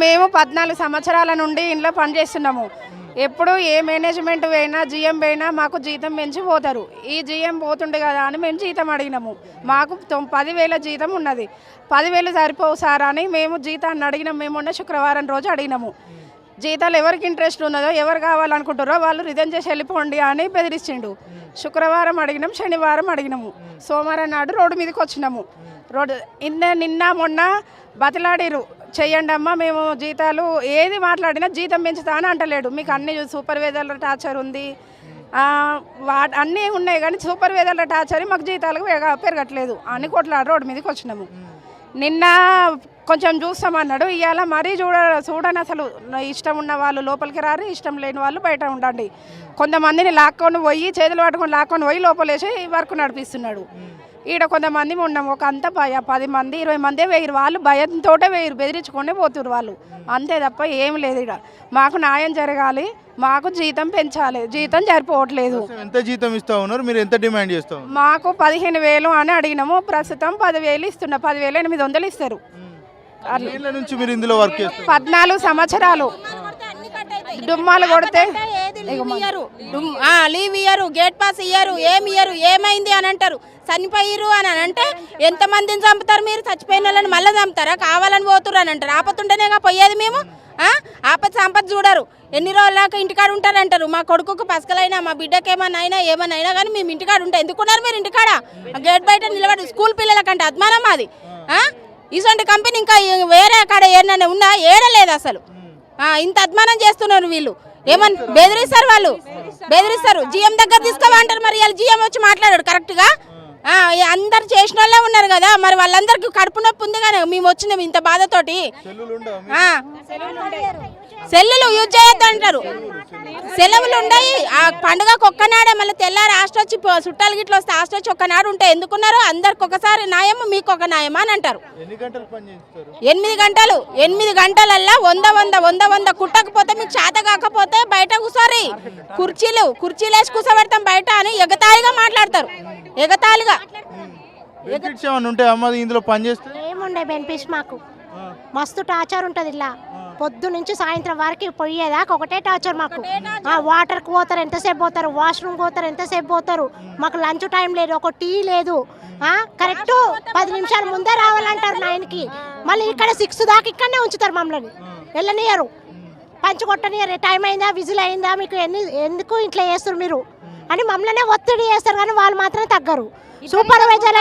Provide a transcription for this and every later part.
మేము 14 సంవత్సరాల నుండి ఇంట్లో పనిచేస్తున్నాము. ఎప్పుడు ఏ మేనేజ్మెంట్ పోయినా జిఎం పోయినా మాకు జీతం పెంచి పోతారు. ఈ జిఎం పోతుండే కదా అని మేము జీతం అడిగినాము. మాకు 10,000 జీతం ఉన్నది. 10,000 సరిపోవు సార్ అని మేము జీతాన్ని అడిగినాము. మేము మొన్న శుక్రవారం రోజు అడిగినాము. జీతాలు ఎవరికి ఇంట్రెస్ట్ ఉన్నదో ఎవరు కావాలనుకుంటారో వాళ్ళు రిజైన్ చేసి వెళ్ళిపోండి అని బెదిరించిండు. శుక్రవారం అడిగినాము, శనివారం అడిగినాము, సోమవారం నాడు రోడ్డు మీదకి వచ్చినాము. నిన్న మొన్న బతిలాడిరు, చెయ్యండి అమ్మ మేము జీతాలు ఏది మాట్లాడినా జీతం పెంచుతా అని అంటలేడు. మీకు అన్ని సూపర్వైజర్ల టార్చర్ ఉంది, అన్నీ ఉన్నాయి కానీ సూపర్వైజర్ల టార్చర్ మాకు జీతాలు పెరగట్లేదు అని కొట్లాడు రోడ్డు మీదకి వచ్చినాము. నిన్న కొంచెం చూస్తామన్నాడు, ఇవాళ మరీ చూడని అసలు ఇష్టం ఉన్న వాళ్ళు లోపలికి రారు, ఇష్టం లేని వాళ్ళు బయట ఉండండి. కొంతమందిని లాక్కొని పోయి చేతులు పట్టుకొని లాక్కొని పోయి లోపలేసి వర్క్ నడిపిస్తున్నాడు. ఈడ కొంతమంది ఉన్నాము, ఒక అంత 10 మంది 20 మందే వేయరు. వాళ్ళు భయంతో వేయరు, బెదిరించుకొని పోతున్నారు వాళ్ళు, అంతే తప్ప ఏం లేదు. ఇక్కడ మాకు న్యాయం జరగాలి, మాకు జీతం పెంచాలి, జీతం సరిపోవట్లేదు. ఎంత జీతం ఇస్తా ఉన్నారు మీరు? ఎంత డిమాండ్ చేస్తాం? మాకు 15,000 అని అడిగినాము, ప్రస్తుతం 10,000 ఇస్తున్నా. 10,800 ఇస్తారు. నుంచి మీరు ఇందులో వర్క్ చేస్తారు? 14 సంవత్సరాలు. డుమ్మాలు కొడితే లీవ్ ఇయ్యరు, గేట్ పాస్ ఇయ్యరు, ఏమి ఇయ్యరు. ఏమైంది అని అంటారు, చనిపోయిరు అని అంటే ఎంతమందిని చంపుతారు మీరు? చచ్చిపోయిన వాళ్ళని మళ్ళీ చంపుతారా? కావాలని పోతురు అని అంటారు. ఆపతుంటేనేగా పోయేది మేము. ఆపద సంపద చూడరు. ఎన్ని రోజులాక ఇంటికాడ ఉంటారంటారు. మా కొడుకుకు పసకలైనా మా బిడ్డకి ఏమన్నా అయినా కానీ మేము ఇంటికాడ ఉంటాం. ఎందుకున్నారు మీరు ఇంటికాడ? గేట్ బయట నిలబడి స్కూల్ పిల్లలకంటే అద్మానం మాది. ఇటువంటి కంపెనీ ఇంకా వేరే కాడ ఏదైనా ఉందా? ఏడలేదు అసలు. ఇంత అద్మానం చేస్తున్నారు వీళ్ళు. ఏమని బెదిరిస్తారు, వాళ్ళు బెదిరిస్తారు. జిఎం దగ్గర తీసుకోమంటారు. మరి వాళ్ళు జిఎం వచ్చి మాట్లాడాడు కరెక్ట్గా. అందరు చేసిన వాళ్ళే ఉన్నారు కదా, మరి వాళ్ళందరికీ కడుపు నొప్పి ఉంది కానీ మేము వచ్చినాం ఇంత బాధతోటి. సెల్లులు యూజ్ చేయొద్దు అంటారు. సెలవులు ఉండయి. ఆ పండుగకు ఒక్కనాడే మళ్ళీ తెల్లారి హాస్టల్ వచ్చి చుట్టాలు గిట్ల వస్తే హాస్టల్ వచ్చి ఒక్కనాడు ఉంటాయి. ఎందుకున్నారు? అందరికి ఒకసారి న్యాయము, మీకు ఒక న్యాయమా అని అంటారు. 8 గంటలు. 8 గంటలల్లా 100 కుట్టకపోతే మీకు చేత కాకపోతే బయట కూర్చోరి. కుర్చీలు వేసి కూర్చోబెడతాం బయట అని ఎగతాళిగా మాట్లాడతారు. ఎగతాళిగా ఇందులో పనిచేస్తే ఏముండే బెనిఫిట్స్ మాకు మస్తు టార్చర్ ఉంటుంది. ఇలా పొద్దు నుంచి సాయంత్రం వరకు పోయేదాకా ఒకటే టార్చర్ మాకు. వాటర్కి పోతారు, ఎంతసేపు పోతారు, వాష్రూమ్కి పోతారు, ఎంతసేపు పోతారు. మాకు లంచ్ టైం లేదు, ఒక టీ లేదు. కరెక్ట్ 10 నిమిషాల ముందే రావాలంటారు 9కి. మళ్ళీ ఇక్కడ 6 దాకా ఇక్కడనే ఉంచుతారు మమ్మల్ని, వెళ్ళనియరు, పంచి కొట్టనియరు. టైం అయిందా, విజిల్ అయిందా, మీకు ఎందుకు ఇట్లా చేస్తారు మీరు అని మమ్మల్నే ఒత్తిడి చేస్తారు. కానీ వాళ్ళు మాత్రం తగ్గరు. సూపర్వైజర్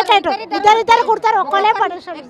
ఇద్దరు కుడతారు, ఒక్కలే పడుతుంది.